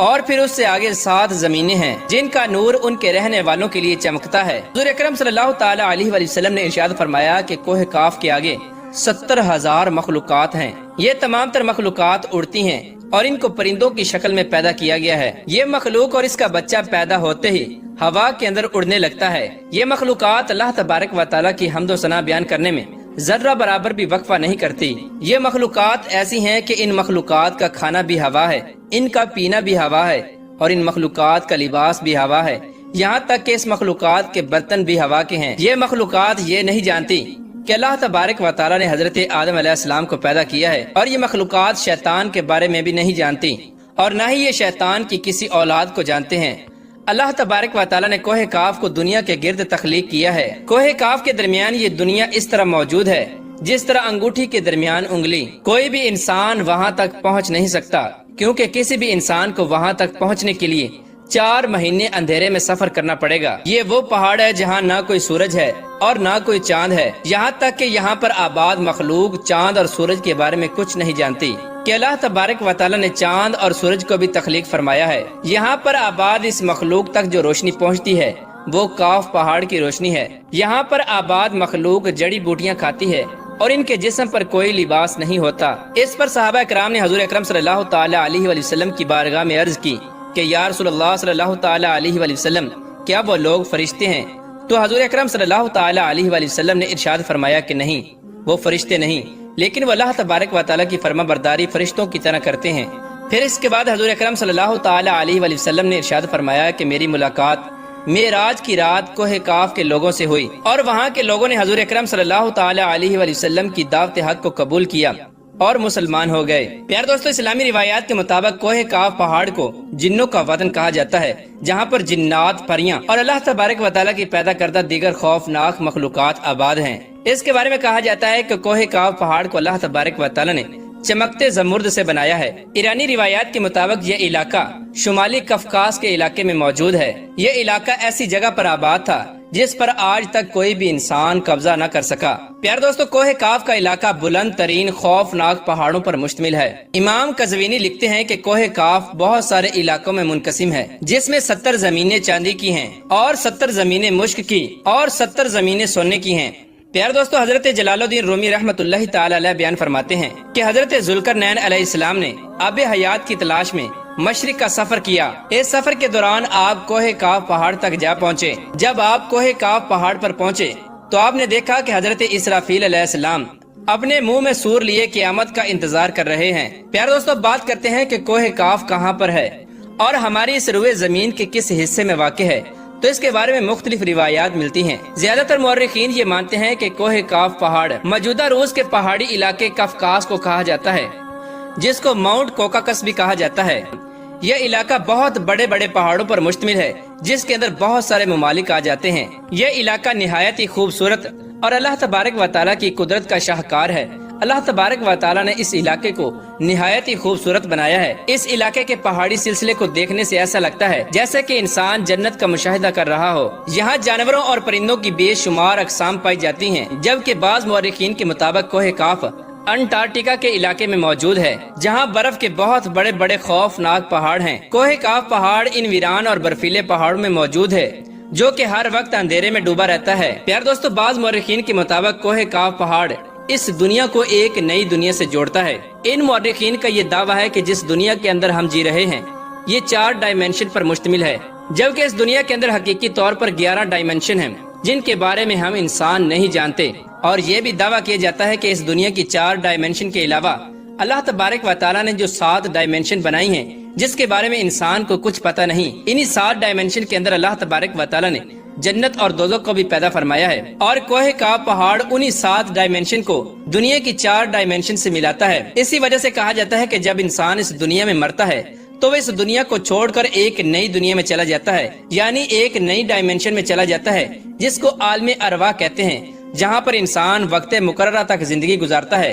اور پھر اس سے آگے 7 زمینیں ہیں جن کا نور ان کے رہنے والوں کے لیے چمکتا ہے۔ حضور اکرم صلی اللہ تعالی علیہ وآلہ وسلم نے ارشاد فرمایا کہ کوہ کاف کے آگے 70,000 مخلوقات ہیں۔ یہ تمام تر مخلوقات اڑتی ہیں اور ان کو پرندوں کی شکل میں پیدا کیا گیا ہے۔ یہ مخلوق اور اس کا بچہ پیدا ہوتے ہی ہوا کے اندر اڑنے لگتا ہے۔ یہ مخلوقات اللہ تبارک و تعالیٰ کی حمد و ثنا بیان کرنے میں ذرہ برابر بھی وقفہ نہیں کرتی۔ یہ مخلوقات ایسی ہیں کہ ان مخلوقات کا کھانا بھی ہوا ہے، ان کا پینا بھی ہوا ہے، اور ان مخلوقات کا لباس بھی ہوا ہے، یہاں تک کہ اس مخلوقات کے برتن بھی ہوا کے ہیں۔ یہ مخلوقات یہ نہیں جانتی کہ اللہ تبارک و تعالیٰ نے حضرت آدم علیہ السلام کو پیدا کیا ہے، اور یہ مخلوقات شیطان کے بارے میں بھی نہیں جانتی، اور نہ ہی یہ شیطان کی کسی اولاد کو جانتے ہیں۔ اللہ تبارک و تعالیٰ نے کوہ کاف کو دنیا کے گرد تخلیق کیا ہے۔ کوہ کاف کے درمیان یہ دنیا اس طرح موجود ہے جس طرح انگوٹھی کے درمیان انگلی۔ کوئی بھی انسان وہاں تک پہنچ نہیں سکتا، کیونکہ کسی بھی انسان کو وہاں تک پہنچنے کے لیے 4 مہینے اندھیرے میں سفر کرنا پڑے گا۔ یہ وہ پہاڑ ہے جہاں نہ کوئی سورج ہے اور نہ کوئی چاند ہے، یہاں تک کہ یہاں پر آباد مخلوق چاند اور سورج کے بارے میں کچھ نہیں جانتی کہ اللہ تبارک و تعالیٰ نے چاند اور سورج کو بھی تخلیق فرمایا ہے۔ یہاں پر آباد اس مخلوق تک جو روشنی پہنچتی ہے وہ کاف پہاڑ کی روشنی ہے۔ یہاں پر آباد مخلوق جڑی بوٹیاں کھاتی ہے اور ان کے جسم پر کوئی لباس نہیں ہوتا۔ اس پر صحابہ کرام نے حضور اکرم صلی اللہ تعالی علیہ وآلہ وسلم کی بارگاہ میں عرض کی کہ یا رسول اللہ صلی اللہ تعالی علیہ وآلہ وسلم، کیا وہ لوگ فرشتے ہیں؟ تو حضور اکرم صلی اللہ تعالی علیہ وآلہ وسلم نے ارشاد فرمایا کہ نہیں، وہ فرشتے نہیں، لیکن وہ اللہ تبارک و تعالیٰ کی فرما برداری فرشتوں کی طرح کرتے ہیں۔ پھر اس کے بعد حضور اکرم صلی اللہ تعالی علیہ وآلہ وسلم نے ارشاد فرمایا کہ میری ملاقات معراج کی رات کوہ کاف کے لوگوں سے ہوئی، اور وہاں کے لوگوں نے حضور اکرم صلی اللہ تعالی علیہ وآلہ وسلم کی دعوت حق کو قبول کیا اور مسلمان ہو گئے۔ پیار دوستو، اسلامی روایات کے مطابق کوہ کاف پہاڑ کو جنوں کا وطن کہا جاتا ہے، جہاں پر جنات، پریاں اور اللہ تبارک و تعالیٰ کی پیدا کردہ دیگر خوفناک مخلوقات آباد ہیں۔ اس کے بارے میں کہا جاتا ہے کہ کوہ کاف پہاڑ کو اللہ تبارک و تعالیٰ نے چمکتے زمرد سے بنایا ہے۔ ایرانی روایات کے مطابق یہ علاقہ شمالی کفکاس کے علاقے میں موجود ہے۔ یہ علاقہ ایسی جگہ پر آباد تھا جس پر آج تک کوئی بھی انسان قبضہ نہ کر سکا۔ پیار دوستو، کوہ کاف کا علاقہ بلند ترین خوفناک پہاڑوں پر مشتمل ہے۔ امام قزوینی لکھتے ہیں کہ کوہ کاف بہت سارے علاقوں میں منقسم ہے، جس میں 70 زمینیں چاندی کی ہیں اور 70 زمینیں مشک کی اور 70 زمینیں سونے کی ہیں۔ پیار دوستو، حضرت جلال الدین رومی رحمۃ اللہ تعالی علیہ بیان فرماتے ہیں کہ حضرت ذوالقرنین علیہ السلام نے آب حیات کی تلاش میں مشرق کا سفر کیا۔ اس سفر کے دوران آپ کوہ کاف پہاڑ تک جا پہنچے۔ جب آپ کوہ کاف پہاڑ پر پہنچے تو آپ نے دیکھا کہ حضرت اسرافیل علیہ السلام اپنے منہ میں سور لیے قیامت کا انتظار کر رہے ہیں۔ پیار دوستو، بات کرتے ہیں کہ کوہ کاف کہاں پر ہے اور ہماری اس روئے زمین کے کس حصے میں واقع ہے، تو اس کے بارے میں مختلف روایات ملتی ہیں۔ زیادہ تر مورخین یہ مانتے ہیں کہ کوہ کاف پہاڑ موجودہ روس کے پہاڑی علاقے کفکاس کو کہا جاتا ہے، جس کو ماؤنٹ کوکاکس بھی کہا جاتا ہے۔ یہ علاقہ بہت بڑے بڑے پہاڑوں پر مشتمل ہے جس کے اندر بہت سارے ممالک آ جاتے ہیں۔ یہ علاقہ نہایت ہی خوبصورت اور اللہ تبارک و تعالیٰ کی قدرت کا شاہکار ہے۔ اللہ تبارک و تعالیٰ نے اس علاقے کو نہایت ہی خوبصورت بنایا ہے۔ اس علاقے کے پہاڑی سلسلے کو دیکھنے سے ایسا لگتا ہے جیسے کہ انسان جنت کا مشاہدہ کر رہا ہو۔ یہاں جانوروں اور پرندوں کی بے شمار اقسام پائی جاتی ہیں، جبکہ بعض مورخین کے مطابق کوہ کاف انٹارکٹیکا کے علاقے میں موجود ہے، جہاں برف کے بہت بڑے بڑے خوفناک پہاڑ ہیں۔ کوہ کاف پہاڑ ان ویران اور برفیلے پہاڑوں میں موجود ہے جو کہ ہر وقت اندھیرے میں ڈوبا رہتا ہے۔ پیار دوستو، بعض مورخین کے مطابق کوہ کاف پہاڑ اس دنیا کو ایک نئی دنیا سے جوڑتا ہے۔ ان مورخین کا یہ دعویٰ ہے کہ جس دنیا کے اندر ہم جی رہے ہیں یہ 4 ڈائمینشن پر مشتمل ہے، جبکہ اس دنیا کے اندر حقیقی طور پر 11 ڈائمینشن ہیں جن کے بارے میں ہم انسان نہیں جانتے۔ اور یہ بھی دعویٰ کیا جاتا ہے کہ اس دنیا کی 4 ڈائمینشن کے علاوہ اللہ تبارک و تعالیٰ نے جو 7 ڈائمینشن بنائی ہیں جس کے بارے میں انسان کو کچھ پتہ نہیں، انہی 7 ڈائمینشن کے اندر اللہ تبارک و تعالیٰ نے جنت اور دوزخ کو بھی پیدا فرمایا ہے۔ اور کوہ کاف پہاڑ انہی 7 ڈائمینشن کو دنیا کی 4 ڈائمینشن سے ملاتا ہے۔ اسی وجہ سے کہا جاتا ہے کہ جب انسان اس دنیا میں مرتا ہے تو وہ اس دنیا کو چھوڑ کر ایک نئی دنیا میں چلا جاتا ہے، یعنی ایک نئی ڈائمینشن میں چلا جاتا ہے جس کو عالم ارواح کہتے ہیں، جہاں پر انسان وقت مقررہ تک زندگی گزارتا ہے۔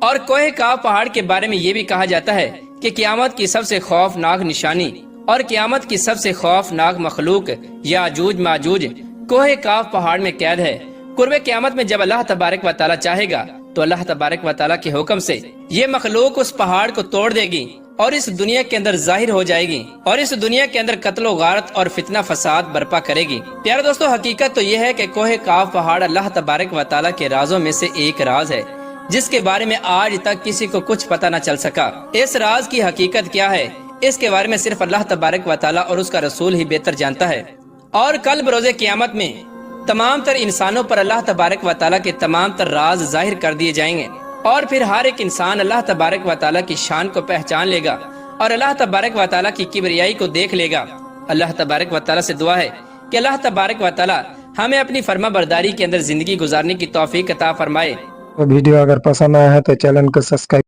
اور کوہ کاف پہاڑ کے بارے میں یہ بھی کہا جاتا ہے کہ قیامت کی سب سے خوفناک نشانی اور قیامت کی سب سے خوفناک مخلوق یاجوج ماجوج کوہ کاف پہاڑ میں قید ہے۔ قرب قیامت میں جب اللہ تبارک و تعالیٰ چاہے گا تو اللہ تبارک و تعالیٰ کے حکم سے یہ مخلوق اس پہاڑ کو توڑ دے گی اور اس دنیا کے اندر ظاہر ہو جائے گی اور اس دنیا کے اندر قتل و غارت اور فتنہ فساد برپا کرے گی۔ پیارے دوستو، حقیقت تو یہ ہے کہ کوہ کاف پہاڑ اللہ تبارک و تعالیٰ کے رازوں میں سے ایک راز ہے، جس کے بارے میں آج تک کسی کو کچھ پتہ نہ چل سکا۔ اس راز کی حقیقت کیا ہے، اس کے بارے میں صرف اللہ تبارک و تعالیٰ اور اس کا رسول ہی بہتر جانتا ہے۔ اور کل بروز قیامت میں تمام تر انسانوں پر اللہ تبارک و تعالیٰ کے تمام تر راز ظاہر کر دیے جائیں گے، اور پھر ہر ایک انسان اللہ تبارک و تعالیٰ کی شان کو پہچان لے گا اور اللہ تبارک و تعالیٰ کی کبریائی کو دیکھ لے گا۔ اللہ تبارک و تعالیٰ سے دعا ہے کہ اللہ تبارک و تعالیٰ ہمیں اپنی فرما برداری کے اندر زندگی گزارنے کی توفیق عطا فرمائے۔ ویڈیو اگر پسند آیا ہے تو چینل کو سبسکرائب